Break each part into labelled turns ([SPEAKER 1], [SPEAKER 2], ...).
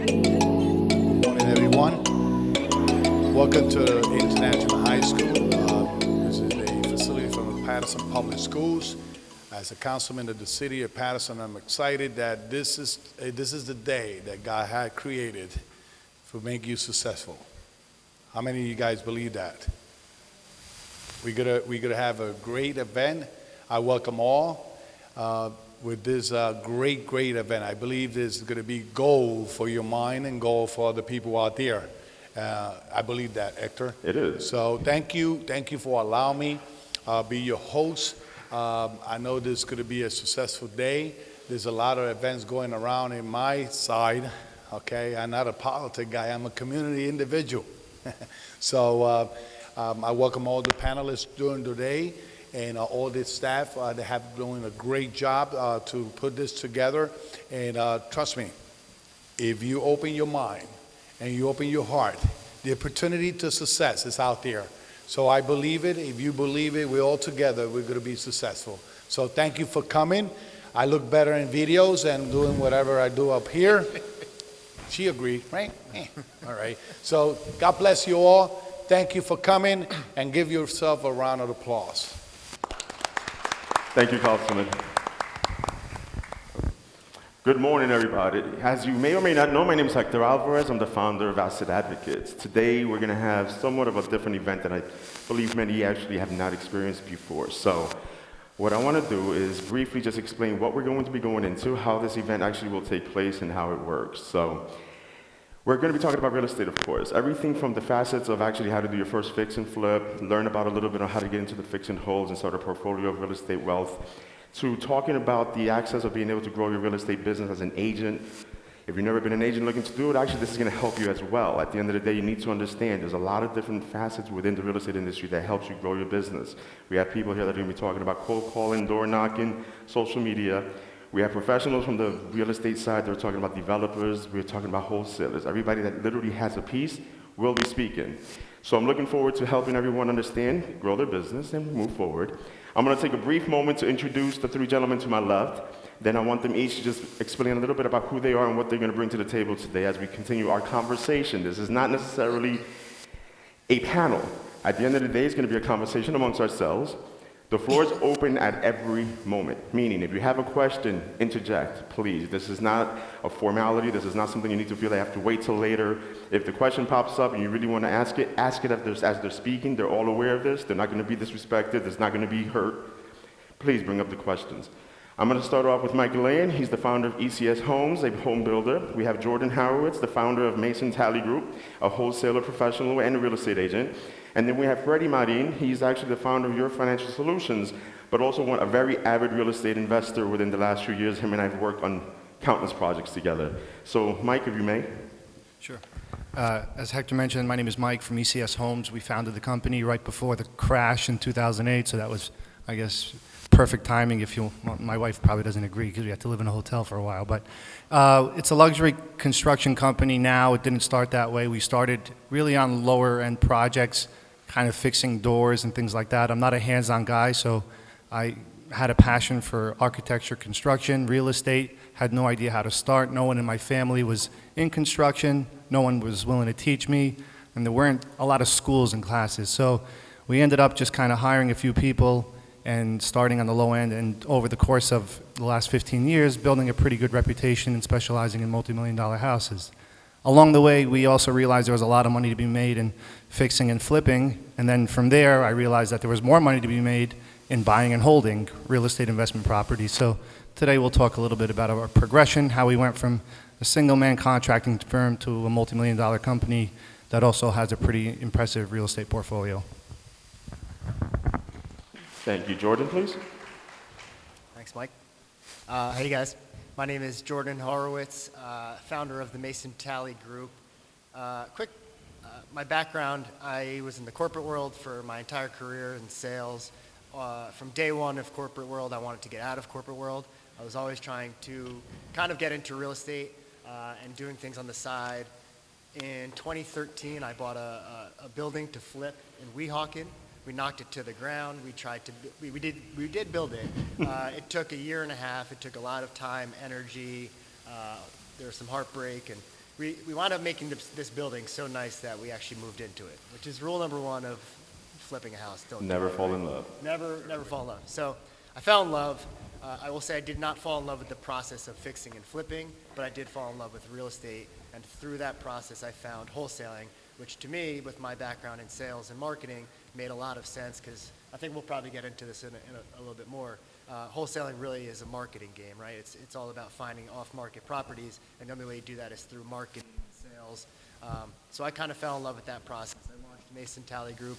[SPEAKER 1] Good morning, everyone. Welcome to International High School. This is a facility from the Patterson Public Schools. As a councilman of the city of Patterson, I'm excited that this is the day that God had created to make you successful. How many of you guys believe that? We're gonna have a great event. I welcome all with this great event. I believe this is going to be gold for your mind and gold for other people out there. I believe that, Hector.
[SPEAKER 2] It is.
[SPEAKER 1] So thank you for allowing me be your host. I know this is going to be a successful day. There's a lot of events going around in my side. Okay, I'm not a politic guy. I'm a community individual. So I welcome all the panelists during the day. And all the staff, they have doing a great job to put this together. And trust me, if you open your mind and you open your heart, the opportunity to success is out there. So I believe it. If you believe it, we're all together. We're going to be successful. So thank you for coming. I look better in videos and doing whatever I do up here. She agreed, right? All right. So God bless you all. Thank you for coming, and give yourself a round of applause.
[SPEAKER 2] Thank you, Councilman. Good morning, everybody. As you may or may not know, my name is Hector Alvarez. I'm the founder of Asset Advocates. Today, we're going to have somewhat of a different event that I believe many actually have not experienced before. So what I want to do is briefly just explain what we're going to be going into, how this event actually will take place, and how it works. So we're going to be talking about real estate, of course. Everything from the facets of actually how to do your first fix and flip, learn about a little bit on how to get into the fix and holds and start a portfolio of real estate wealth, to talking about the access of being able to grow your real estate business as an agent. If you've never been an agent looking to do it, actually this is going to help you as well. At the end of the day, you need to understand there's a lot of different facets within the real estate industry that helps you grow your business. We have people here that are going to be talking about cold calling, door knocking, social media. We have professionals from the real estate side that are talking about developers. We're talking about wholesalers. Everybody that literally has a piece will be speaking. So I'm looking forward to helping everyone understand, grow their business, and move forward. I'm going to take a brief moment to introduce the three gentlemen to my left. Then I want them each to just explain a little bit about who they are and what they're going to bring to the table today as we continue our conversation. This is not necessarily a panel. At the end of the day, it's going to be a conversation amongst ourselves. The floor is open at every moment, meaning if you have a question, interject, please. This is not a formality. This is not something you need to feel they have to wait till later. If the question pops up and you really want to ask it as they're speaking. They're all aware of this. They're not going to be disrespected. It's not going to be hurt. Please bring up the questions. I'm going to start off with Mike Elayan. He's the founder of ECS Homes, a home builder. We have Jordan Horowitz, the founder of Mason Tally Group, a wholesaler, professional, and a real estate agent. And then we have Fredy Marin. He's actually the founder of Your Financial Solutions, but also a very avid real estate investor within the last few years. Him and I have worked on countless projects together. So, Mike, if you may.
[SPEAKER 3] Sure. As Hector mentioned, my name is Mike from ECS Homes. We founded the company right before the crash in 2008, so that was, I guess, perfect timing. My wife probably doesn't agree because we had to live in a hotel for a while, but it's a luxury construction company now. It didn't start that way. We started really on lower end projects, kind of fixing doors and things like that. I'm not a hands-on guy, so I had a passion for architecture, construction, real estate, had no idea how to start. No one in my family was in construction. No one was willing to teach me, and there weren't a lot of schools and classes. So we ended up just kind of hiring a few people and starting on the low end, and over the course of the last 15 years, building a pretty good reputation and specializing in multi-million-dollar houses. Along the way, we also realized there was a lot of money to be made in fixing and flipping, and then from there, I realized that there was more money to be made in buying and holding real estate investment properties. So today we'll talk a little bit about our progression, how we went from a single-man contracting firm to a multi-million-dollar company that also has a pretty impressive real estate portfolio.
[SPEAKER 2] Thank you. Jordan, please.
[SPEAKER 4] Thanks, Mike. Hey, guys. My name is Jordan Horowitz, founder of the Mason Tally Group. My background, I was in the corporate world for my entire career in sales. From day one of corporate world, I wanted to get out of corporate world. I was always trying to kind of get into real estate and doing things on the side. In 2013, I bought a building to flip in Weehawken. We knocked it to the ground. We did build it. It took a year and a half. It took a lot of time, energy. There was some heartbreak, and we wound up making this building so nice that we actually moved into it, which is rule number one of flipping a house. Don't
[SPEAKER 2] Never
[SPEAKER 4] do it,
[SPEAKER 2] fall
[SPEAKER 4] right?
[SPEAKER 2] in love.
[SPEAKER 4] Never fall in love. So I fell in love. I will say I did not fall in love with the process of fixing and flipping, but I did fall in love with real estate. And through that process, I found wholesaling, which to me, with my background in sales and marketing, made a lot of sense because I think we'll probably get into this in a little bit more. Wholesaling really is a marketing game, right? It's all about finding off-market properties, and the only way you do that is through marketing and sales. So I kind of fell in love with that process. I launched Mason Tally Group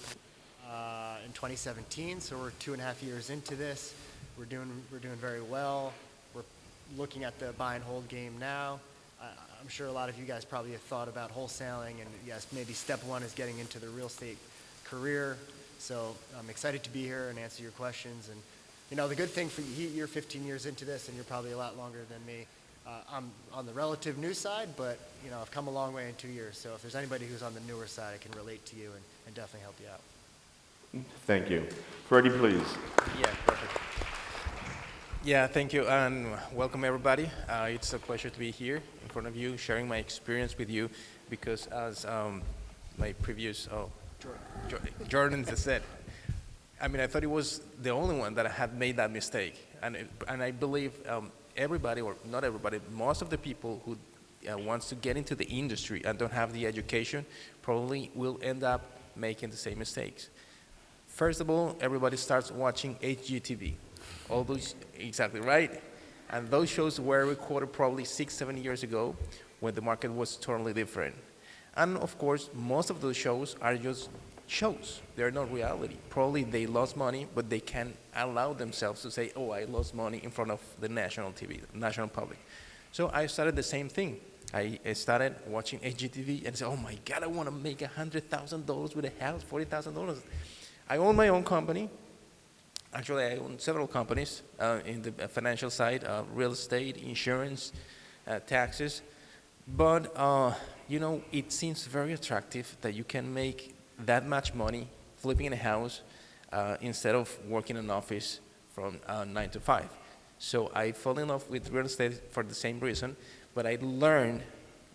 [SPEAKER 4] in 2017, so we're 2.5 years into this. We're doing very well. We're looking at the buy and hold game now. I'm sure a lot of you guys probably have thought about wholesaling, and yes, maybe step one is getting into the real estate career. So I'm excited to be here and answer your questions. And you know, the good thing for you, you're 15 years into this, and you're probably a lot longer than me. I'm on the relative new side, but you know, I've come a long way in 2 years. So if there's anybody who's on the newer side, I can relate to you and definitely help you out.
[SPEAKER 2] Thank you. Freddie, please.
[SPEAKER 5] Yeah, perfect. Yeah, thank you, and welcome everybody. It's a pleasure to be here in front of you, sharing my experience with you, because as my previous Jordan said, I mean, I thought he was the only one that had made that mistake, and I believe everybody, or not everybody, most of the people who wants to get into the industry and don't have the education probably will end up making the same mistakes. First of all, everybody starts watching HGTV. All those, exactly right. And those shows were recorded probably 6-7 years ago when the market was totally different. And of course, most of those shows are just shows. They're not reality. Probably they lost money, but they can't allow themselves to say, oh, I lost money in front of the national TV, national public. So I started the same thing. I started watching HGTV and said, oh my God, I want to make $100,000 with a house, $40,000. I own my own company. Actually, I own several companies in the financial side, real estate, insurance, taxes. But, you know, it seems very attractive that you can make that much money flipping a house instead of working in an office from 9 to 5. So I fell in love with real estate for the same reason, but I learned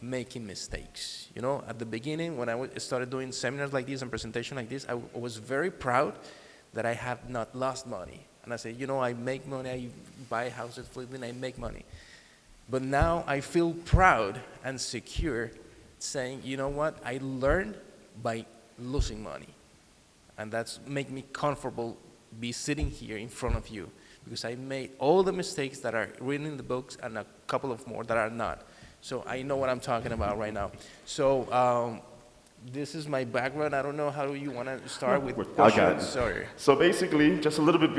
[SPEAKER 5] making mistakes. You know, at the beginning, when I started doing seminars like this and presentations like this, I was very proud that I have not lost money. And I say, you know, I make money, I buy houses, flipping, I make money. But now I feel proud and secure saying, you know what, I learned by losing money. And that's make me comfortable be sitting here in front of you, because I made all the mistakes that are written in the books and a couple of more that are not. So I know what I'm talking about right now. So this is my background. I don't know how you want to start with questions.
[SPEAKER 2] I got it.
[SPEAKER 5] Sorry.
[SPEAKER 2] So basically, just a little bit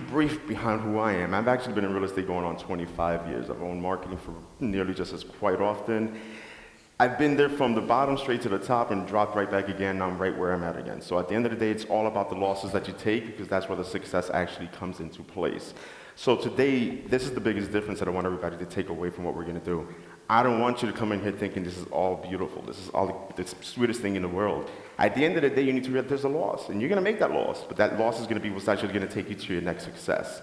[SPEAKER 2] brief behind who I am. I've actually been in real estate going on 25 years. I've owned marketing for nearly just as quite often. I've been there from the bottom straight to the top and dropped right back again. Now I'm right where I'm at again. So at the end of the day, it's all about the losses that you take, because that's where the success actually comes into place. So today, this is the biggest difference that I want everybody to take away from what we're going to do. I don't want you to come in here thinking this is all beautiful. This is all the sweetest thing in the world. At the end of the day, you need to realize there's a loss, and you're going to make that loss. But that loss is going to be what's actually going to take you to your next success.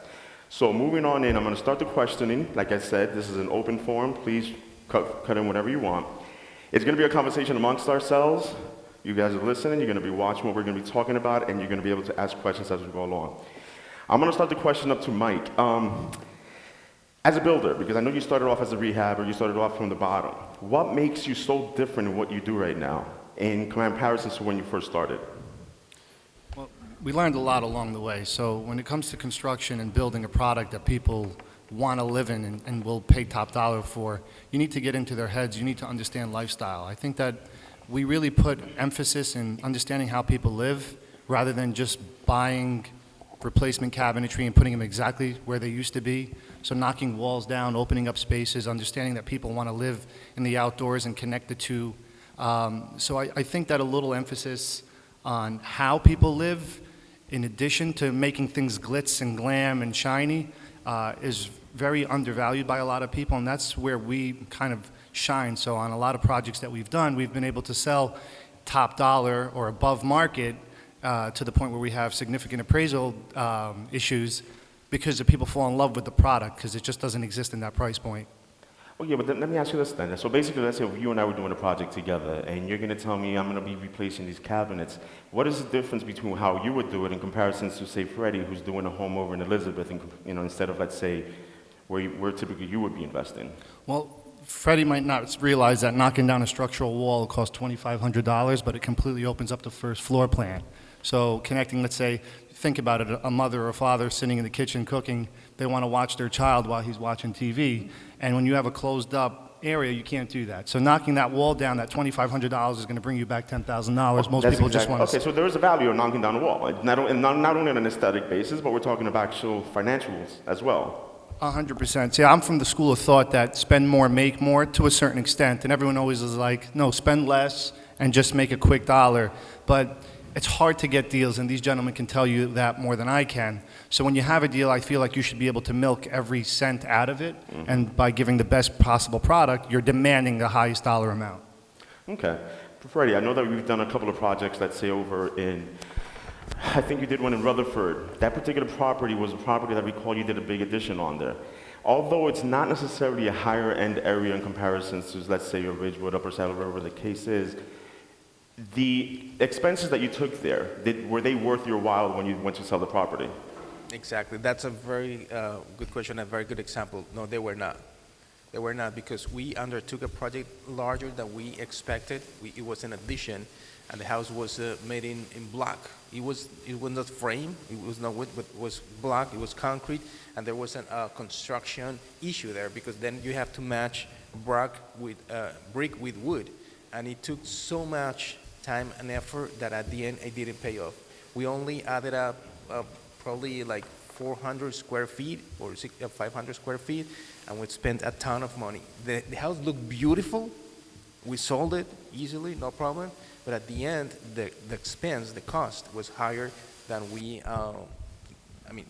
[SPEAKER 2] So moving on in, I'm going to start the questioning. Like I said, this is an open forum. Please cut in whatever you want. It's going to be a conversation amongst ourselves. You guys are listening. You're going to be watching what we're going to be talking about, and you're going to be able to ask questions as we go along. I'm going to start the question up to Mike. As a builder, because I know you started off as a rehab, or you started off from the bottom, what makes you so different in what you do right now in comparison to when you first started?
[SPEAKER 3] Well, we learned a lot along the way. So when it comes to construction and building a product that people want to live in and will pay top dollar for, you need to get into their heads. You need to understand lifestyle. I think that we really put emphasis in understanding how people live rather than just buying replacement cabinetry and putting them exactly where they used to be. So knocking walls down, opening up spaces, understanding that people want to live in the outdoors and connect the two. So I think that a little emphasis on how people live, in addition to making things glitz and glam and shiny, is very undervalued by a lot of people, and that's where we kind of shine. So on a lot of projects that we've done, we've been able to sell top dollar or above market to the point where we have significant appraisal issues because the people fall in love with the product because it just doesn't exist in that price point.
[SPEAKER 2] Oh yeah, but then let me ask you this then. So basically, let's say if you and I were doing a project together, and you're going to tell me I'm going to be replacing these cabinets. What is the difference between how you would do it in comparison to, say, Freddie, who's doing a home over in Elizabeth, and, instead of, let's say, where typically you would be investing?
[SPEAKER 3] Well, Freddie might not realize that knocking down a structural wall costs $2,500, but it completely opens up the first floor plan. So connecting, let's say, think about it, a mother or father sitting in the kitchen cooking, they want to watch their child while he's watching TV, and when you have a closed up area, you can't do that. So knocking that wall down, that $2,500 is going to bring you back $10,000. Most people just want to...
[SPEAKER 2] Okay, so there is a value of knocking down a wall, not only on an aesthetic basis, but we're talking about actual financials as well.
[SPEAKER 3] 100%. See, I'm from the school of thought that spend more, make more to a certain extent, and everyone always is like, no, spend less and just make a quick dollar. But it's hard to get deals, and these gentlemen can tell you that more than I can. So when you have a deal, I feel like you should be able to milk every cent out of it, and by giving the best possible product, you're demanding the highest dollar amount.
[SPEAKER 2] Okay. Freddie, I know that we've done a couple of projects, let's say over in, I think you did one in Rutherford. That particular property was a property that we recall you did a big addition on there. Although it's not necessarily a higher end area in comparison to, let's say, your Ridgewood, Upper Saddle, wherever the case is, the expenses that you took there, were they worth your while when you went to sell the property?
[SPEAKER 5] Exactly. That's a very good question, a very good example. No, they were not. They were not, because we undertook a project larger than we expected. It was an addition, and the house was made in block. It was not frame, it was not wood, but it was block, it was concrete, and there was a construction issue there, because then you have to match brick with wood. And it took so much time and effort that at the end it didn't pay off. We only added up probably like 400 square feet or 500 square feet, and we spent a ton of money. The house looked beautiful. We sold it easily, no problem. But at the end, the expense, the cost was higher than we,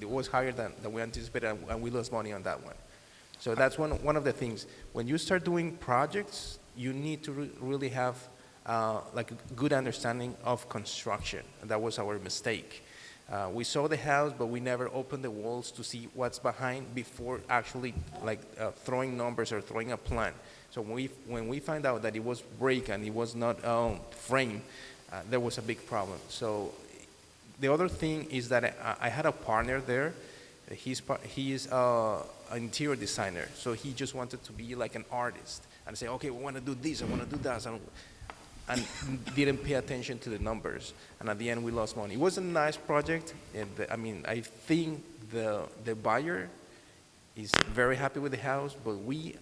[SPEAKER 5] it was higher than we anticipated, and we lost money on that one. So that's one of the things. When you start doing projects, you need to really have like a good understanding of construction, and that was our mistake. We saw the house, but we never opened the walls to see what's behind before actually throwing numbers or throwing a plan. So when we find out that it was brick and it was not frame, there was a big problem. So the other thing is that I had a partner there. He is an interior designer, so he just wanted to be like an artist and say, okay, we want to do this, I want to do that, and didn't pay attention to the numbers. And at the end, we lost money. It was a nice project, and I think the buyer is very happy with the house, but we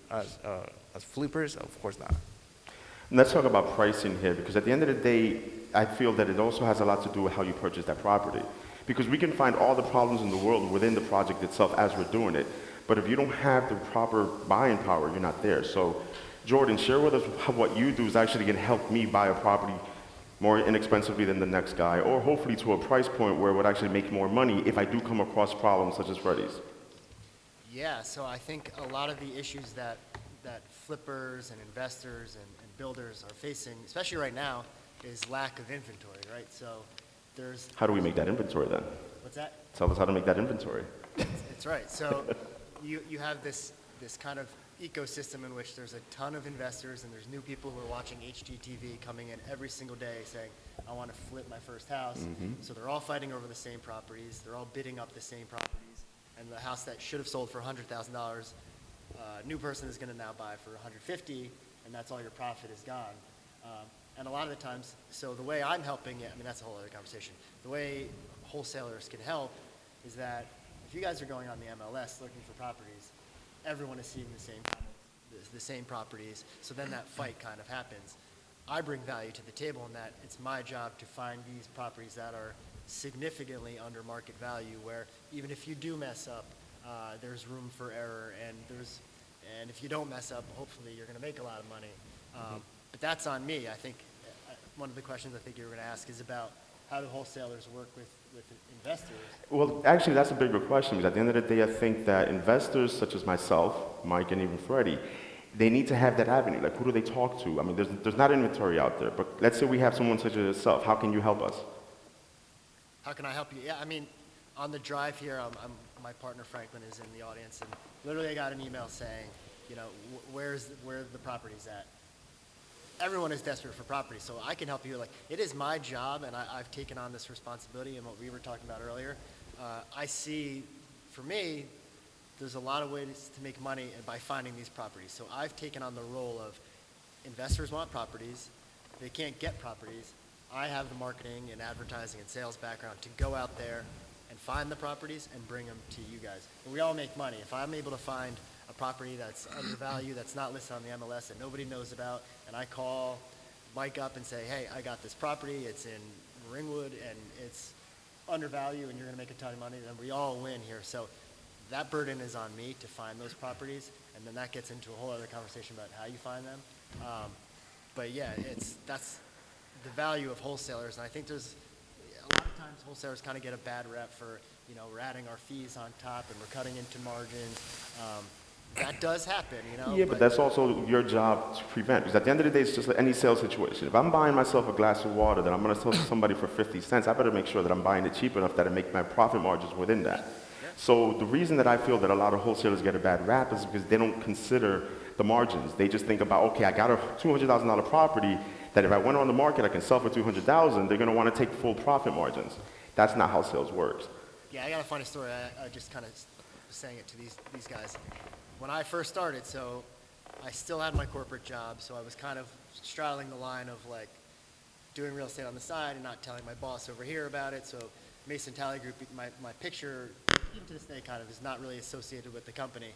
[SPEAKER 5] as flippers, of course not.
[SPEAKER 2] Let's talk about pricing here, because at the end of the day, I feel that it also has a lot to do with how you purchase that property. Because we can find all the problems in the world within the project itself as we're doing it, but if you don't have the proper buying power, you're not there. So, Jordan, share with us how what you do is actually going to help me buy a property more inexpensively than the next guy, or hopefully to a price point where it would actually make more money if I do come across problems such as Freddy's.
[SPEAKER 4] Yeah, so I think a lot of the issues that flippers and investors and builders are facing, especially right now, is lack of inventory, right? So there's...
[SPEAKER 2] How do we make that inventory then?
[SPEAKER 4] What's that?
[SPEAKER 2] Tell us how to make that inventory.
[SPEAKER 4] That's right. So you have this kind of ecosystem in which there's a ton of investors and there's new people who are watching HGTV coming in every single day saying, I want to flip my first house. So they're all fighting over the same properties. They're all bidding up the same properties. And the house that should have sold for $100,000, a new person is going to now buy for $150,000, and that's all your profit is gone. And a lot of the times, so the way I'm helping it, that's a whole other conversation. The way wholesalers can help is that if you guys are going on the MLS looking for properties, everyone is seeing the same properties, so then that fight kind of happens. I bring value to the table in that it's my job to find these properties that are significantly under market value, where even if you do mess up, there's room for error, and if you don't mess up, hopefully you're going to make a lot of money. But that's on me. I think one of the questions I think you were going to ask is about how do wholesalers work with investors?
[SPEAKER 2] Well, actually, that's a bigger question, because at the end of the day, I think that investors such as myself, Mike, and even Freddie, they need to have that avenue. Like, who do they talk to? There's not inventory out there, but let's say we have someone such as yourself. How can you help us?
[SPEAKER 4] How can I help you? Yeah, on the drive here, my partner Franklin is in the audience, and literally I got an email saying, you know, where the property's at. Everyone is desperate for property, so I can help you. Like, it is my job, and I've taken on this responsibility, and what we were talking about earlier. I see, for me, there's a lot of ways to make money by finding these properties. So I've taken on the role of investors want properties, they can't get properties. I have the marketing and advertising and sales background to go out there and find the properties and bring them to you guys. And we all make money. If I'm able to find a property that's undervalued, that's not listed on the MLS, that nobody knows about, and I call Mike up and say, hey, I got this property, it's in Ringwood, and it's undervalued, and you're gonna make a ton of money, then we all win here. So that burden is on me to find those properties, and then that gets into a whole other conversation about how you find them. But yeah, that's the value of wholesalers, and I think there's a lot of times wholesalers kind of get a bad rep for, you know, we're adding our fees on top and we're cutting into margins. That does happen, you know.
[SPEAKER 2] Yeah, but that's also your job to prevent. Because at the end of the day, it's just like any sales situation. If I'm buying myself a glass of water that I'm going to sell to somebody for 50 cents, I better make sure that I'm buying it cheap enough that I make my profit margins within that.
[SPEAKER 4] Yeah.
[SPEAKER 2] So the reason that I feel that a lot of wholesalers get a bad rap is because they don't consider the margins. They just think about, okay, I got a $200,000 property that if I went on the market, I can sell for $200,000. They're going to want to take full profit margins. That's not how sales works.
[SPEAKER 4] Yeah, I got a funny story. I just kind of was saying it to these guys. When I first started, so I still had my corporate job, so I was kind of straddling the line of like doing real estate on the side and not telling my boss over here about it. So Mason Tally Group, my picture, even to this day, kind of is not really associated with the company.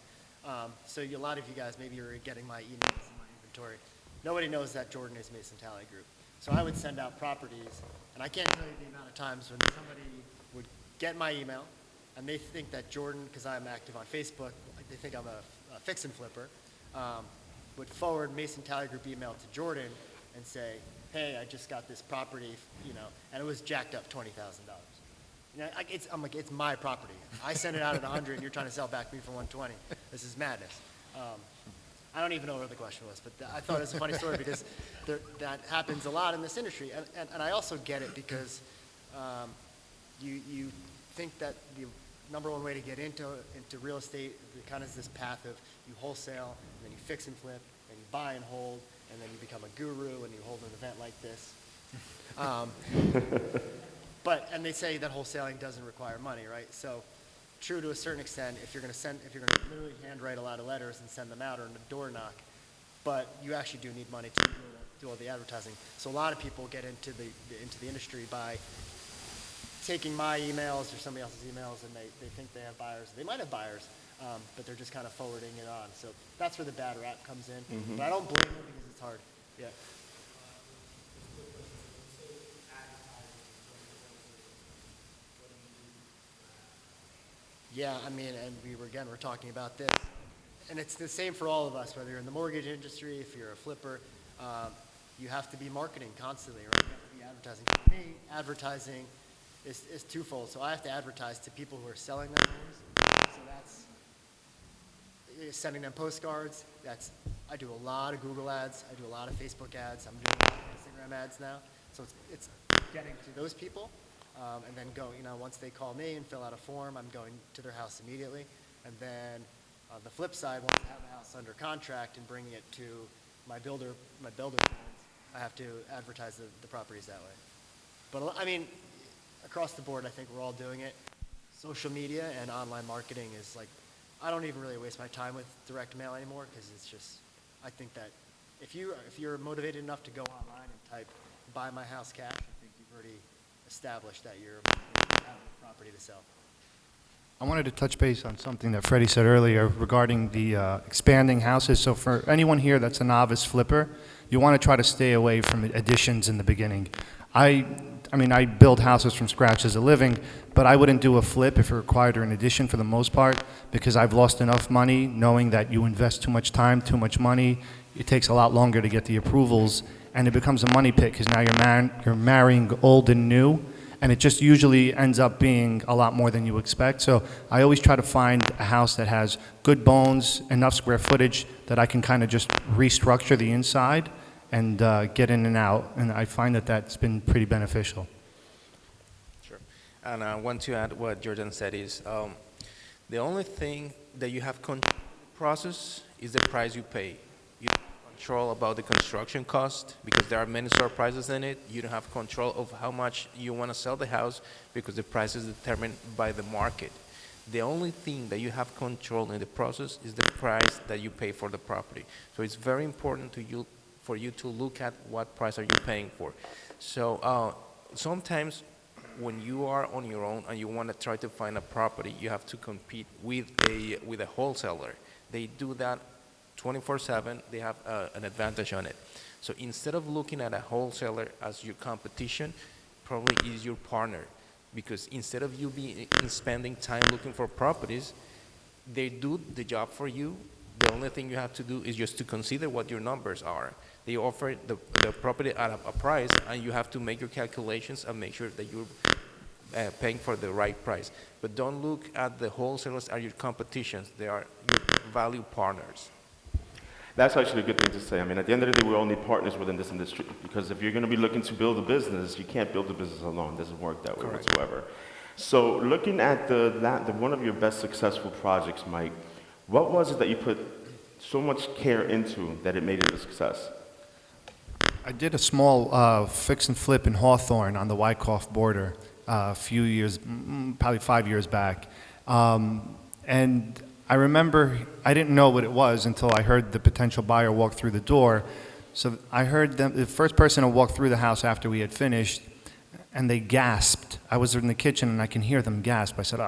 [SPEAKER 4] So a lot of you guys, maybe you're getting my emails and my inventory. Nobody knows that Jordan is Mason Tally Group. So I would send out properties, and I can't tell you the amount of times when somebody would get my email, and they think that Jordan, because I'm active on Facebook, they think I'm a fix and flipper, would forward Mason Tally Group email to Jordan and say, hey, I just got this property, you know, and it was jacked up $20,000. You know, I'm like, it's my property. I sent it out at 100, and you're trying to sell back to me for 120. This is madness. I don't even know what the question was, but I thought it was a funny story because that happens a lot in this industry. And I also get it because you think that the number one way to get into real estate kind of is this path of you wholesale, and then you fix and flip, and you buy and hold, and then you become a guru and you hold an event like this. And they say that wholesaling doesn't require money, right? So true to a certain extent if you're going to literally handwrite a lot of letters and send them out or a door knock, but you actually do need money to do all the advertising. So a lot of people get into the industry by taking my emails or somebody else's emails, and they think they have buyers. They might have buyers, but they're just kind of forwarding it on. So that's where the bad rap comes in.
[SPEAKER 2] Mm-hmm.
[SPEAKER 4] But I don't blame them because it's hard. Yeah. Yeah, I mean, and we're talking about this. And it's the same for all of us, whether you're in the mortgage industry, if you're a flipper, you have to be marketing constantly, right? You have to be advertising. For me, advertising is twofold. So I have to advertise to people who are selling their homes. So that's sending them postcards. I do a lot of Google ads. I do a lot of Facebook ads. I'm doing a lot of Instagram ads now. So it's getting to those people. And then once they call me and fill out a form, I'm going to their house immediately. And then on the flip side, once I have the house under contract and bringing it to my builder friends, I have to advertise the properties that way. But I mean, across the board, I think we're all doing it. Social media and online marketing is like, I don't even really waste my time with direct mail anymore because it's just, I think that if you're motivated enough to go online and type buy my house cash, I think you've already established that you have a property to sell.
[SPEAKER 3] I wanted to touch base on something that Freddie said earlier regarding the expanding houses. So for anyone here that's a novice flipper, you want to try to stay away from additions in the beginning. I mean, I build houses from scratch as a living, but I wouldn't do a flip if it required an addition for the most part because I've lost enough money knowing that you invest too much time, too much money. It takes a lot longer to get the approvals, and it becomes a money pit because now you're marrying old and new, and it just usually ends up being a lot more than you expect. So I always try to find a house that has good bones, enough square footage that I can kind of just restructure the inside and get in and out, and I find that that's been pretty beneficial.
[SPEAKER 5] Sure. And I want to add what Jordan said is the only thing that you have control process is the price you pay. You don't have control about the construction cost because there are many surprises in it. You don't have control of how much you want to sell the house because the price is determined by the market. The only thing that you have control in the process is the price that you pay for the property. So it's very important for you to look at what price are you paying for. So sometimes when you are on your own and you want to try to find a property, you have to compete with a wholesaler. They do that 24/7. They have an advantage on it. So instead of looking at a wholesaler as your competition, probably is your partner. Because instead of you spending time looking for properties, they do the job for you. The only thing you have to do is just to consider what your numbers are. They offer the property at a price, and you have to make your calculations and make sure that you're paying for the right price. But don't look at the wholesalers as your competitions. They are your value partners.
[SPEAKER 2] That's actually a good thing to say. I mean, at the end of the day, we all need partners within this industry, because if you're going to be looking to build a business, you can't build a business alone. It doesn't work that way whatsoever. So looking at one of your best successful projects, Mike, what was it that you put so much care into that it made it a success?
[SPEAKER 3] I did a small fix and flip in Hawthorne on the Wyckoff border a few years, probably 5 years back. And I remember I didn't know what it was until I heard the potential buyer walk through the door. So I heard the first person to walk through the house after we had finished, and they gasped. I was in the kitchen and I can hear them gasp. I said,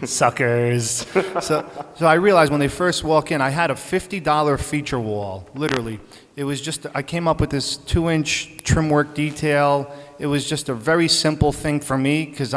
[SPEAKER 3] suckers. So I realized when they first walk in, I had a $50 feature wall, literally. It was just, I came up with this 2-inch trim work detail. It was just a very simple thing for me because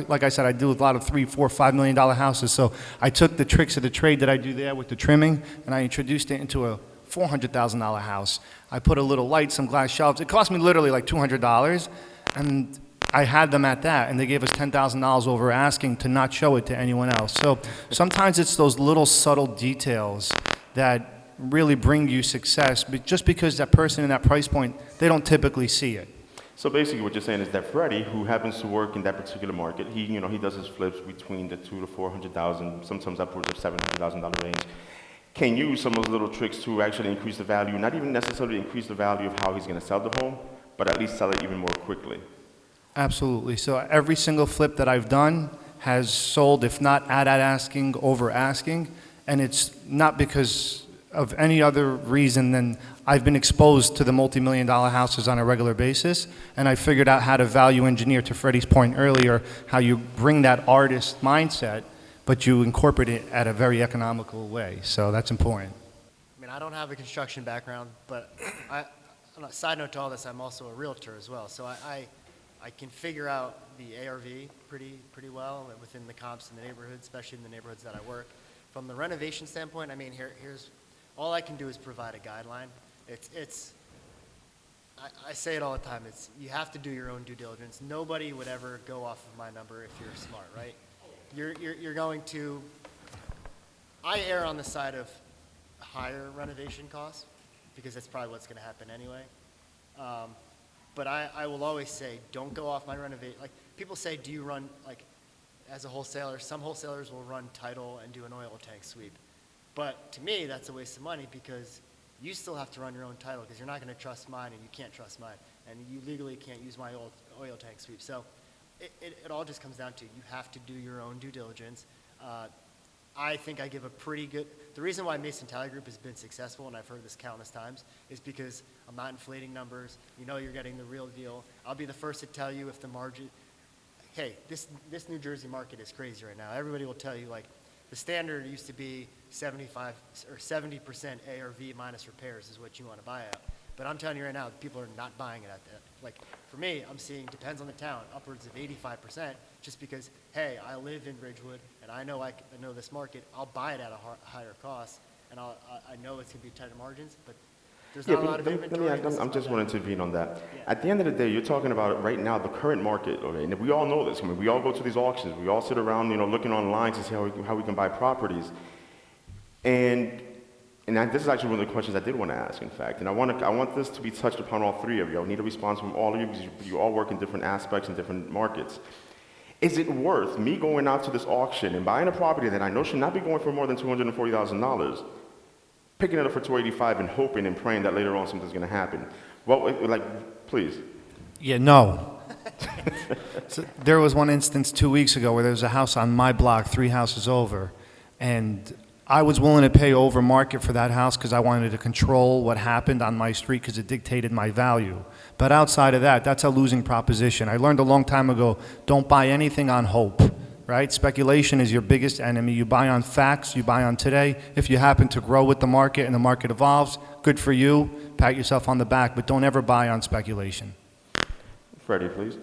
[SPEAKER 3] like I said, I do a lot of $3, $4, $5 million houses. So I took the tricks of the trade that I do there with the trimming and I introduced it into a $400,000 house. I put a little light, some glass shelves. It cost me literally like $200, and I had them at that, and they gave us $10,000 over asking to not show it to anyone else. So sometimes it's those little subtle details that really bring you success, but just because that person in that price point, they don't typically see it.
[SPEAKER 2] So basically what you're saying is that Freddie, who happens to work in that particular market, he does his flips between the $200,000 to $400,000, sometimes upwards of $700,000 range, can use some of those little tricks to actually increase the value, not even necessarily increase the value of how he's going to sell the home, but at least sell it even more quickly.
[SPEAKER 3] Absolutely. So every single flip that I've done has sold, if not at asking, over asking, and it's not because of any other reason than I've been exposed to the multi-million-dollar houses on a regular basis, and I figured out how to value engineer, to Freddie's point earlier, how you bring that artist mindset, but you incorporate it at a very economical way. So that's important.
[SPEAKER 4] I mean, I don't have a construction background, but on a side note to all this, I'm also a realtor as well. So I can figure out the ARV pretty well within the comps in the neighborhood, especially in the neighborhoods that I work. From the renovation standpoint, I mean, here's all I can do is provide a guideline. I say it all the time. You have to do your own due diligence. Nobody would ever go off of my number if you're smart, right? You're going to. I err on the side of higher renovation costs because that's probably what's going to happen anyway. But I will always say, don't go off my renovation. Like, people say, do you run, like, as a wholesaler, some wholesalers will run title and do an oil tank sweep. But to me, that's a waste of money because you still have to run your own title because you're not going to trust mine and you can't trust mine. And you legally can't use my oil tank sweep. So it all just comes down to you have to do your own due diligence. I think I give a pretty good, the reason why Mason Tally Group has been successful, and I've heard this countless times, is because I'm not inflating numbers. You know you're getting the real deal. I'll be the first to tell you if the margin, hey, this New Jersey market is crazy right now. Everybody will tell you, like, the standard used to be 75 or 70% ARV minus repairs is what you want to buy at. But I'm telling you right now, people are not buying it at that. Like, for me, I'm seeing, depends on the town, upwards of 85%, just because, hey, I live in Ridgewood, and I know this market. I'll buy it at a higher cost, and I know it's going to be tighter margins, but there's not a lot of inventory.
[SPEAKER 2] I'm just want to intervene on that.
[SPEAKER 4] Yeah.
[SPEAKER 2] At the end of the day, you're talking about right now the current market, okay? And we all know this. I mean, we all go to these auctions. We all sit around, looking online to see how we can buy properties. And this is actually one of the questions I did want to ask, in fact. And I want this to be touched upon all three of you. I need a response from all of you because you all work in different aspects and different markets. Is it worth me going out to this auction and buying a property that I know should not be going for more than $240,000 picking it up for 285 and hoping and praying that later on something's going to happen. Please.
[SPEAKER 3] Yeah, no. So there was one instance 2 weeks ago where there was a house on my block, 3 houses over, and I was willing to pay over market for that house because I wanted to control what happened on my street because it dictated my value. But outside of that, that's a losing proposition. I learned a long time ago, don't buy anything on hope, right? Speculation is your biggest enemy. You buy on facts, you buy on today. If you happen to grow with the market and the market evolves, good for you, pat yourself on the back, but don't ever buy on speculation.
[SPEAKER 2] Freddie, please.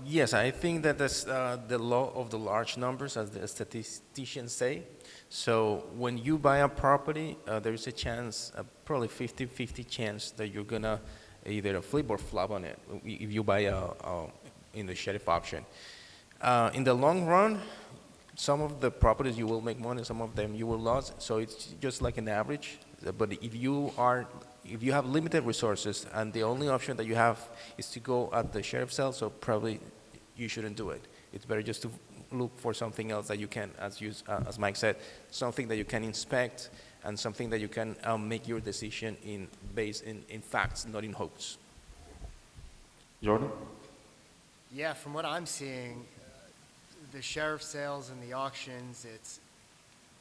[SPEAKER 5] Yes, I think that that's the law of the large numbers, as the statisticians say. So when you buy a property, there is a chance, probably 50-50 chance that you're gonna either flip or flop on it if you buy in the sheriff option. In the long run, some of the properties you will make money, some of them you will lose. So it's just like an average. But if you have limited resources and the only option that you have is to go at the sheriff's sale, so probably you shouldn't do it. It's better just to look for something else that you can, as Mike said, something that you can inspect and something that you can make your decision based in facts, not in hopes.
[SPEAKER 2] Jordan?
[SPEAKER 4] Yeah, from what I'm seeing, the sheriff sales and the auctions,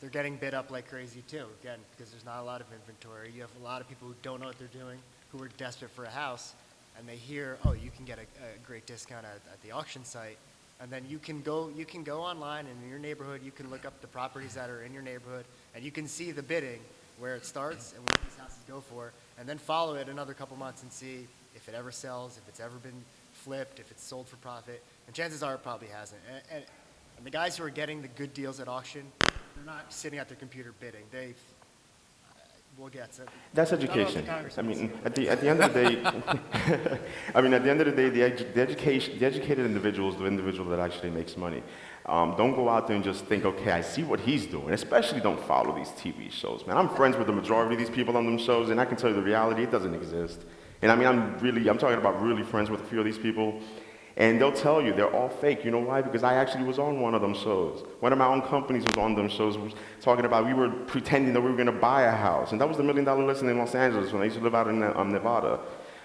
[SPEAKER 4] they're getting bid up like crazy too, again, because there's not a lot of inventory. You have a lot of people who don't know what they're doing, who are desperate for a house, and they hear, oh, you can get a great discount at the auction site, and then you can go online, and in your neighborhood, you can look up the properties that are in your neighborhood, and you can see the bidding, where it starts and what these houses go for, and then follow it another couple months and see if it ever sells, if it's ever been flipped, if it's sold for profit, and chances are it probably hasn't. And the guys who are getting the good deals at auction, they're not sitting at their computer bidding. We'll get to.
[SPEAKER 2] That's education. I mean, at the end of the day, at the end of the day, the educated individual is the individual that actually makes money. Don't go out there and just think, okay, I see what he's doing. Especially don't follow these TV shows, man. I'm friends with the majority of these people on them shows, and I can tell you the reality, it doesn't exist. And I mean, I'm talking about really friends with a few of these people. And they'll tell you they're all fake. You know why? Because I actually was on one of them shows. One of my own companies was on them shows, was talking about we were pretending that we were going to buy a house. And that was the $1 million listing in Los Angeles when I used to live out in Nevada.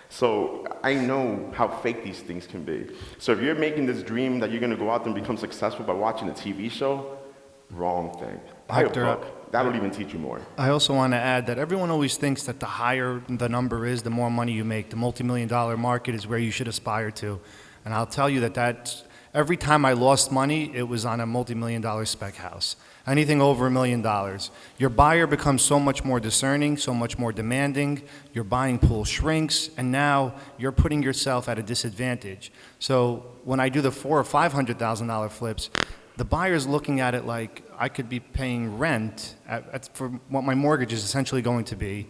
[SPEAKER 2] So I know how fake these things can be. So if you're making this dream that you're going to go out there and become successful by watching a TV show, wrong thing. Buy a book. That'll even teach you more.
[SPEAKER 3] I also want to add that everyone always thinks that the higher the number is, the more money you make. The multi-million-dollar market is where you should aspire to. And I'll tell you that every time I lost money, it was on a multi-million-dollar spec house. Anything over $1 million. Your buyer becomes so much more discerning, so much more demanding, your buying pool shrinks, and now you're putting yourself at a disadvantage. So when I do the $400,000 or $500,000 flips, the buyer's looking at it like I could be paying rent for what my mortgage is essentially going to be.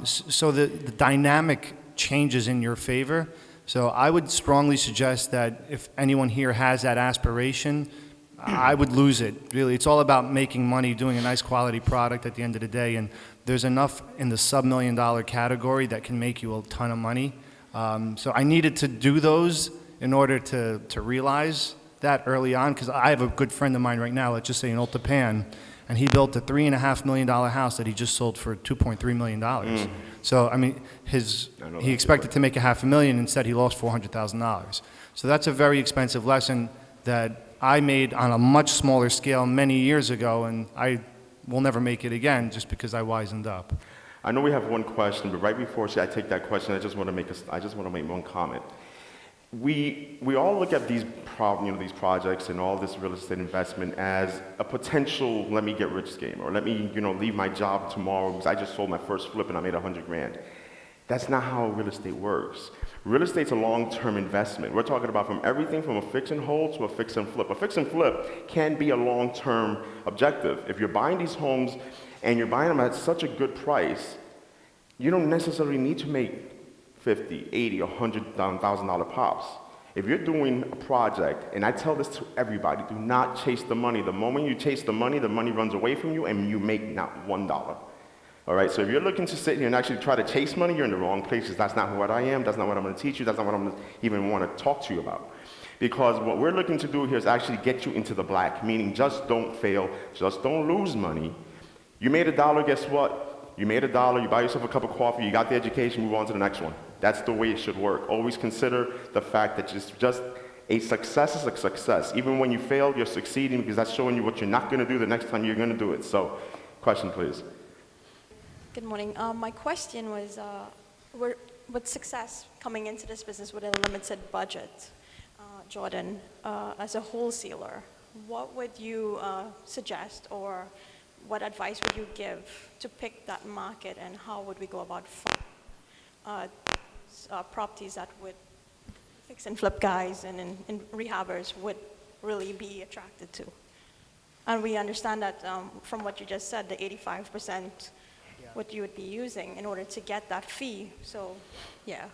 [SPEAKER 3] So the dynamic changes in your favor. So I would strongly suggest that if anyone here has that aspiration, I would lose it. Really, it's all about making money, doing a nice quality product at the end of the day, and there's enough in the sub-$1 million category that can make you a ton of money. So I needed to do those in order to realize that early on, because I have a good friend of mine right now, let's just say in Otapan, and he built a $3.5 million house that he just sold for $2.3 million. So, I mean, he expected to make $500,000, instead he lost $400,000. So that's a very expensive lesson that I made on a much smaller scale many years ago, and I will never make it again just because I wisened up.
[SPEAKER 2] I know we have one question, but right before I take that question, I just want to make one comment. We all look at these these projects and all this real estate investment as a potential let me get rich scheme, or let me leave my job tomorrow because I just sold my first flip and I made $100,000. That's not how real estate works. Real estate's a long-term investment. We're talking about from everything from a fix and hold to a fix and flip. A fix and flip can be a long-term objective. If you're buying these homes and you're buying them at such a good price, you don't necessarily need to make $50,000, $80,000, $100,000 pops. If you're doing a project, and I tell this to everybody, do not chase the money. The moment you chase the money runs away from you and you make not $1. All right, so if you're looking to sit here and actually try to chase money, you're in the wrong places. That's not what I am. That's not what I'm going to teach you. That's not what I'm going to even want to talk to you about. Because what we're looking to do here is actually get you into the black, meaning just don't fail, just don't lose money, You made $1, guess what? You made $1, you buy yourself a cup of coffee, you got the education, move on to the next one. That's the way it should work. Always consider the fact that just a success is a success. Even when you fail, you're succeeding because that's showing you what you're not going to do the next time you're going to do it. So, question, please.
[SPEAKER 6] Good morning. My question was, with success coming into this business with a limited budget, Jordan, as a wholesaler, what would you suggest or what advice would you give to pick that market, and how would we go about finding properties that would fix and flip guys and rehabbers would really be attracted to? And we understand that from what you just said, the 85% what you would be using in order to get that fee. So, yeah,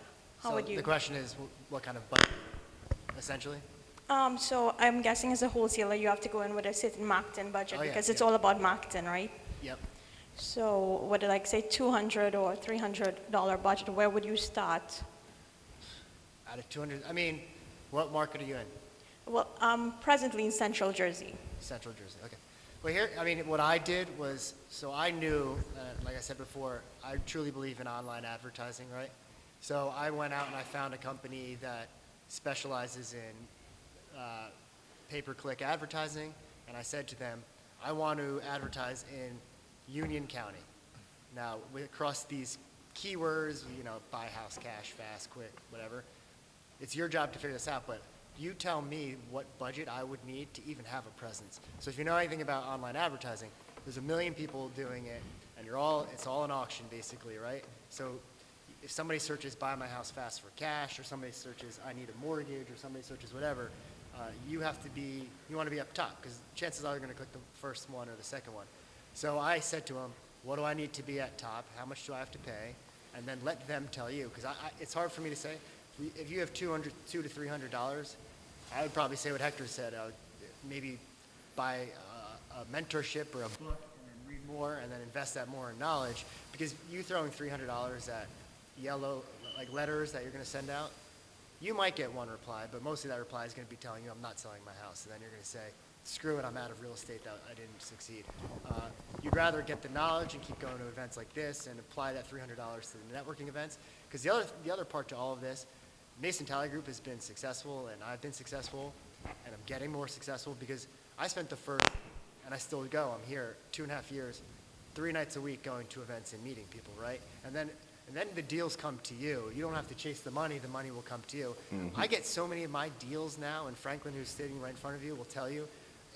[SPEAKER 6] how would you?
[SPEAKER 4] The question is, what kind of budget, essentially?
[SPEAKER 6] So I'm guessing as a wholesaler, you have to go in with a certain marketing budget because it's
[SPEAKER 4] yeah.
[SPEAKER 6] all about marketing, right?
[SPEAKER 4] Yep.
[SPEAKER 6] So would it like say $200 or $300 budget, where would you start?
[SPEAKER 4] Out of 200, I mean, what market are you in?
[SPEAKER 6] Well, I'm presently in Central Jersey.
[SPEAKER 4] Central Jersey, okay. Well, here, I mean, what I did was, so I knew, like I said before, I truly believe in online advertising, right? So I went out and I found a company that specializes in pay-per-click advertising, and I said to them, I want to advertise in Union County. Now, across these keywords, you know, buy house, cash, fast, quick, whatever, it's your job to figure this out, but you tell me what budget I would need to even have a presence. So if you know anything about online advertising, there's a million people doing it, and it's all an auction basically, right? So if somebody searches buy my house fast for cash, or somebody searches I need a mortgage, or somebody searches whatever, you want to be up top, because chances are you're going to click the first one or the second one. So I said to them, what do I need to be at top? How much do I have to pay? And then let them tell you, because it's hard for me to say. If you have $200 to $300, I would probably say what Hector said, maybe buy a mentorship or a book and then read more and then invest that more in knowledge, because you throwing $300 at yellow, like letters that you're going to send out, you might get one reply, but mostly that reply is going to be telling you I'm not selling my house, and then you're going to say, screw it, I'm out of real estate, I didn't succeed. You'd rather get the knowledge and keep going to events like this and apply that $300 to the networking events, because the other part to all of this, Mason Tally Group has been successful, and I've been successful, and I'm getting more successful because I spent the first, and I still go, I'm here 2.5 years, 3 nights a week going to events and meeting people, right? And then the deals come to you. You don't have to chase the money will come to you. Mm-hmm. I get so many of my deals now, and Franklin, who's sitting right in front of you, will tell you,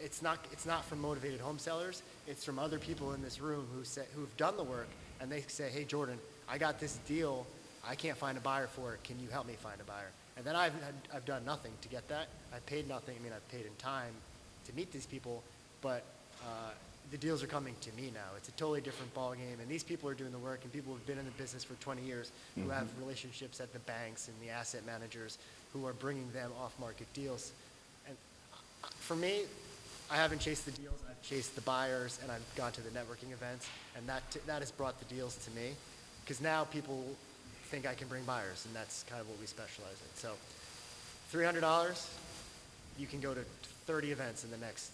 [SPEAKER 4] it's not from motivated home sellers, it's from other people in this room who've done the work, and they say, hey Jordan, I got this deal, I can't find a buyer for it. Can you help me find a buyer? And then I've done nothing to get that. I've paid nothing. I mean, I've paid in time to meet these people, but the deals are coming to me now. It's a totally different ballgame, and these people are doing the work, and people who've been in the business for 20 years who have relationships at the banks and the asset managers who are bringing them off-market deals. And for me, I haven't chased the deals. I've chased the buyers, and I've gone to the networking events, and that has brought the deals to me, because now people think I can bring buyers, and that's kind of what we specialize in. So $300, you can go to 30 events in the next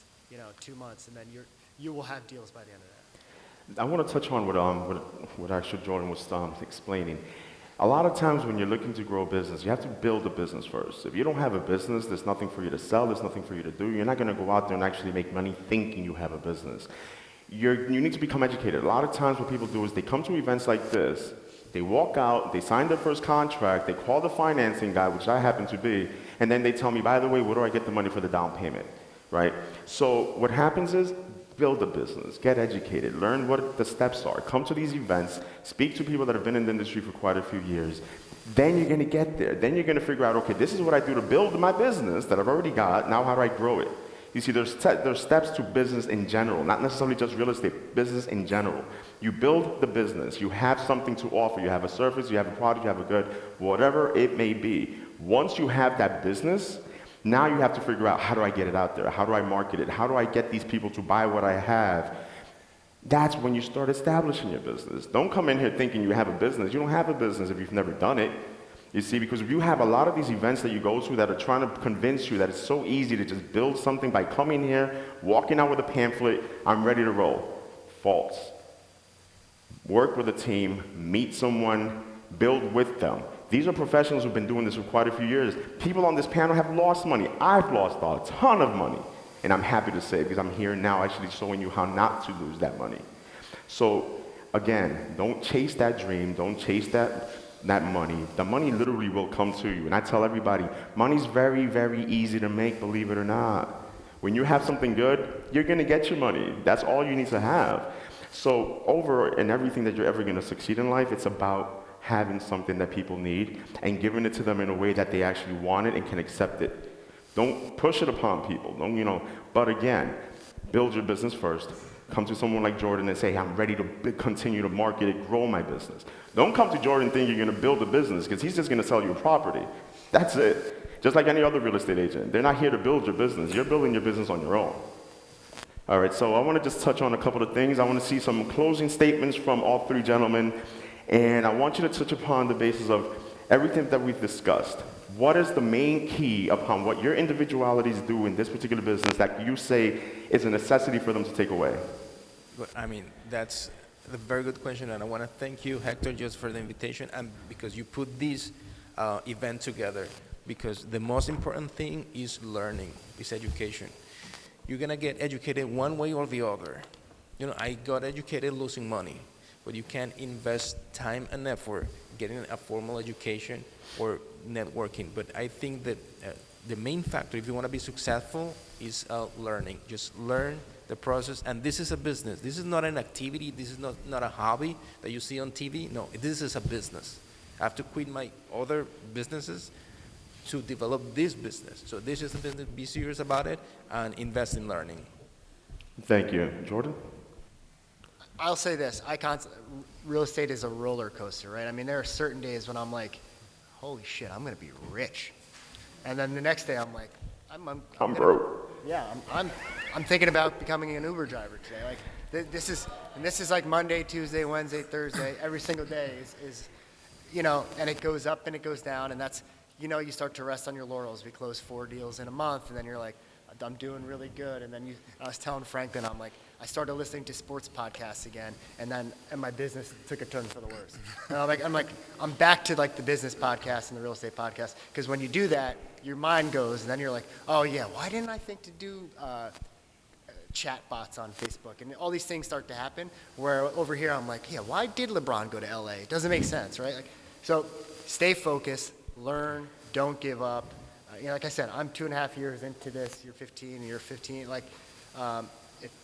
[SPEAKER 4] 2 months, and then you will have deals by the end of that.
[SPEAKER 2] I want to touch on what actually Jordan was explaining. A lot of times when you're looking to grow a business, you have to build a business first. If you don't have a business, there's nothing for you to sell, there's nothing for you to do. You're not going to go out there and actually make money thinking you have a business. You need to become educated. A lot of times what people do is they come to events like this, they walk out, they sign their first contract, they call the financing guy, which I happen to be, and then they tell me, by the way, where do I get the money for the down payment, right? So what happens is, build a business, get educated, learn what the steps are, come to these events, speak to people that have been in the industry for quite a few years. Then you're going to get there. Then you're going to figure out, okay, this is what I do to build my business that I've already got, now how do I grow it? You see, there's steps to business in general, not necessarily just real estate, business in general. You build the business, you have something to offer, you have a service, you have a product, you have a good, whatever it may be. Once you have that business, now you have to figure out, how do I get it out there? How do I market it? How do I get these people to buy what I have? That's when you start establishing your business. Don't come in here thinking you have a business. You don't have a business if you've never done it. You see, because if you have a lot of these events that you go to that are trying to convince you that it's so easy to just build something by coming here, walking out with a pamphlet, I'm ready to roll. False. work with a team, meet someone, build with them. These are professionals who've been doing this for quite a few years. People on this panel have lost money. I've lost a ton of money. And I'm happy to say, because I'm here now actually showing you how not to lose that money. So again, don't chase that dream, don't chase that money. The money literally will come to you. And I tell everybody, money's very, very easy to make, believe it or not. When you have something good, you're gonna get your money. That's all you need to have. So over in everything that you're ever gonna succeed in life, it's about having something that people need and giving it to them in a way that they actually want it and can accept it. Don't push it upon people, but again, build your business first. Come to someone like Jordan and say, I'm ready to continue to market it, grow my business. Don't come to Jordan thinking you're gonna build a business, because he's just gonna sell you a property. That's it. Just like any other real estate agent. They're not here to build your business. You're building your business on your own. All right, so I wanna just touch on a couple of things. I wanna see some closing statements from all three gentlemen, and I want you to touch upon the basis of everything that we've discussed. What is the main key upon what your individualities do in this particular business that you say is a necessity for them to take away?
[SPEAKER 5] But, I mean, that's a very good question, and I want to thank you, Hector, just for the invitation and because you put this event together. Because the most important thing is learning, is education. You're going to get educated one way or the other. I got educated losing money, but you can't invest time and effort getting a formal education or networking. But I think that the main factor, if you want to be successful, is learning. Just learn the process. And this is a business. This is not an activity. This is not a hobby that you see on TV. No, this is a business. I have to quit my other businesses to develop this business. So this is a business. Be serious about it and invest in learning.
[SPEAKER 2] Thank you. Jordan?
[SPEAKER 4] I'll say this, real estate is a roller coaster, right? I mean, there are certain days when I'm like, holy shit, I'm gonna be rich. And then the next day I'm like, I'm
[SPEAKER 2] broke.
[SPEAKER 4] Yeah, I'm thinking about becoming an Uber driver today. Like, this is like Monday, Tuesday, Wednesday, Thursday, every single day is and it goes up and it goes down, and that's, you start to rest on your laurels. We close 4 deals in a month, and then you're like, I'm doing really good. And then I was telling Franklin, I'm like, I started listening to sports podcasts again, and my business took a turn for the worse. And I'm back to like the business podcast and the real estate podcast, because when you do that, your mind goes, and then you're like, oh yeah, why didn't I think to do chat bots on Facebook? And all these things start to happen, where over here I'm like, yeah, why did LeBron go to LA? It doesn't make sense, right? So stay focused, learn, don't give up. Like I said, I'm 2.5 years into this. You're 15, you're 15.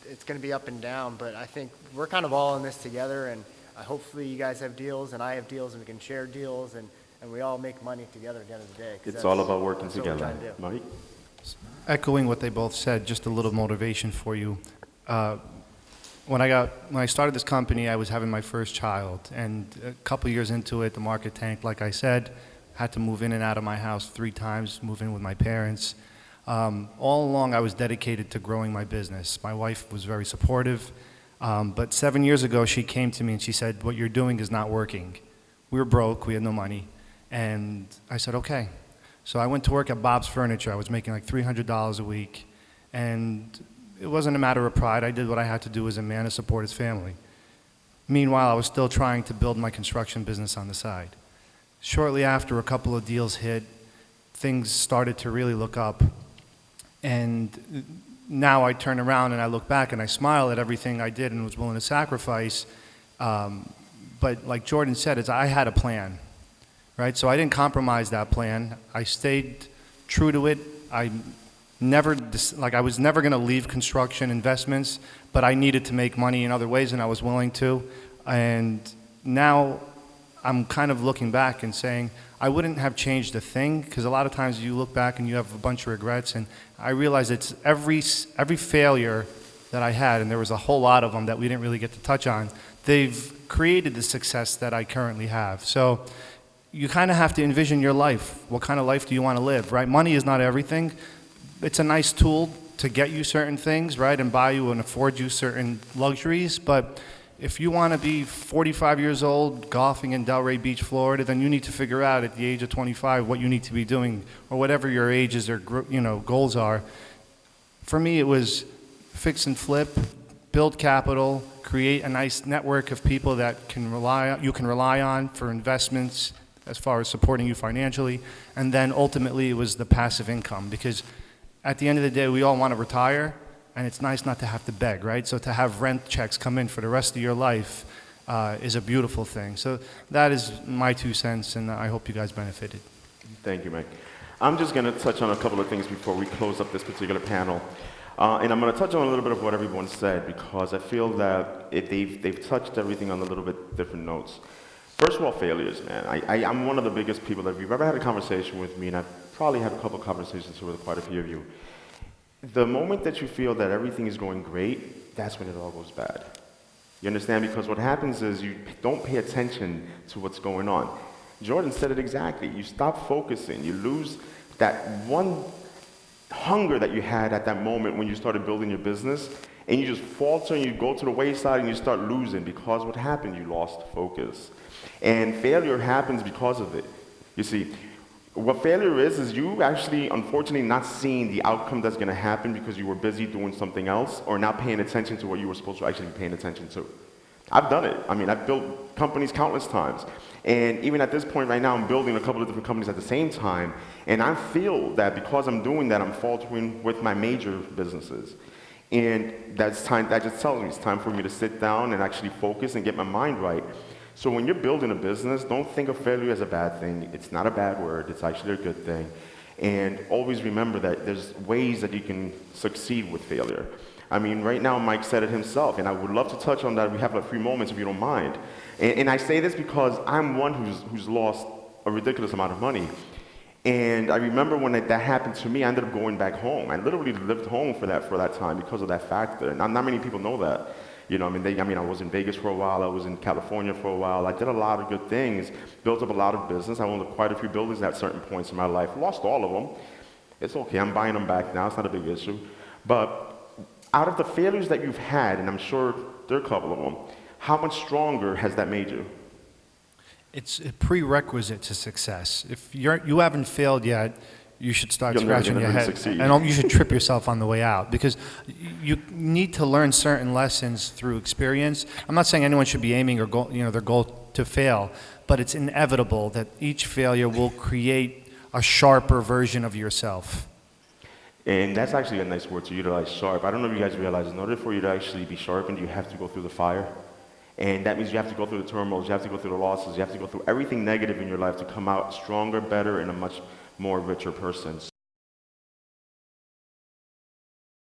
[SPEAKER 4] It's going to be up and down, but I think we're kind of all in this together, and hopefully you guys have deals, and I have deals, and we can share deals, and we all make money together at the end of the day.
[SPEAKER 2] It's all about working together. Mike?
[SPEAKER 3] Echoing what they both said, just a little motivation for you. When I started this company, I was having my first child, and a couple years into it, the market tanked, like I said. Had to move in and out of my house 3 times, move in with my parents. All along, I was dedicated to growing my business. My wife was very supportive, but 7 years ago, she came to me and she said, what you're doing is not working. We were broke, we had no money, and I said, okay. So I went to work at Bob's Furniture. I was making like $300 a week, and it wasn't a matter of pride. I did what I had to do as a man to support his family. Meanwhile, I was still trying to build my construction business on the side. Shortly after, a couple of deals hit, things started to really look up. And now I turn around and I look back and I smile at everything I did and was willing to sacrifice. But like Jordan said, I had a plan, right? So I didn't compromise that plan. I stayed true to it. I was never going to leave construction investments, but I needed to make money in other ways, and I was willing to. And now I'm kind of looking back and saying, I wouldn't have changed a thing, because a lot of times you look back and you have a bunch of regrets, and I realize it's every failure that I had, and there was a whole lot of them that we didn't really get to touch on, they've created the success that I currently have. So you kind of have to envision your life. What kind of life do you want to live, right? Money is not everything. It's a nice tool to get you certain things, right, and buy you and afford you certain luxuries, but if you want to be 45 years old golfing in Delray Beach, Florida, then you need to figure out at the age of 25 what you need to be doing, or whatever your ages or goals are. For me, it was fix and flip, build capital, create a nice network of people that you can rely on for investments as far as supporting you financially, and then ultimately it was the passive income, because at the end of the day, we all want to retire, and it's nice not to have to beg, right? So to have rent checks come in for the rest of your life is a beautiful thing. So that is my 2 cents, and I hope you guys benefited.
[SPEAKER 2] Thank you, Mike. I'm just going to touch on a couple of things before we close up this particular panel. And I'm going to touch on a little bit of what everyone said, because I feel that they've touched everything on a little bit different notes. First of all, failures, man. I'm one of the biggest people that if you've ever had a conversation with me, and I've probably had a couple of conversations with quite a few of you, the moment that you feel that everything is going great, that's when it all goes bad. You understand? Because what happens is you don't pay attention to what's going on. Jordan said it exactly. You stop focusing. You lose that one hunger that you had at that moment when you started building your business, and you just falter and you go to the wayside and you start losing, because what happened? You lost focus. And failure happens because of it. You see, what failure is you actually, unfortunately, not seeing the outcome that's going to happen because you were busy doing something else, or not paying attention to what you were supposed to actually be paying attention to. I've done it. I mean, I've built companies countless times. And even at this point right now, I'm building a couple of different companies at the same time. And I feel that because I'm doing that, I'm faltering with my major businesses. And that just tells me it's time for me to sit down and actually focus and get my mind right. So when you're building a business, don't think of failure as a bad thing. It's not a bad word. It's actually a good thing. And always remember that there's ways that you can succeed with failure. I mean, right now, Mike said it himself, and I would love to touch on that. We have a few moments if you don't mind. And I say this because I'm one who's lost a ridiculous amount of money. And I remember when that happened to me, I ended up going back home. I literally lived home for that time because of that factor. And not many people know that. You know, I was in Vegas for a while. I was in California for a while. I did a lot of good things, built up a lot of business. I owned quite a few buildings at certain points in my life. Lost all of them. It's okay. I'm buying them back now. It's not a big issue. But out of the failures that you've had, and I'm sure there are a couple of them, how much stronger has that made you?
[SPEAKER 3] It's a prerequisite to success. If you haven't failed yet, you should start scratching your head, and you should trip yourself on the way out, because you need to learn certain lessons through experience. I'm not saying anyone should be aiming or their goal to fail, but it's inevitable that each failure will create a sharper version of yourself.
[SPEAKER 2] And that's actually a nice word to utilize, sharp. I don't know if you guys realize, in order for you to actually be sharpened, you have to go through the fire. And that means you have to go through the turmoils, you have to go through the losses, you have to go through everything negative in your life to come out stronger, better, and a much more richer person.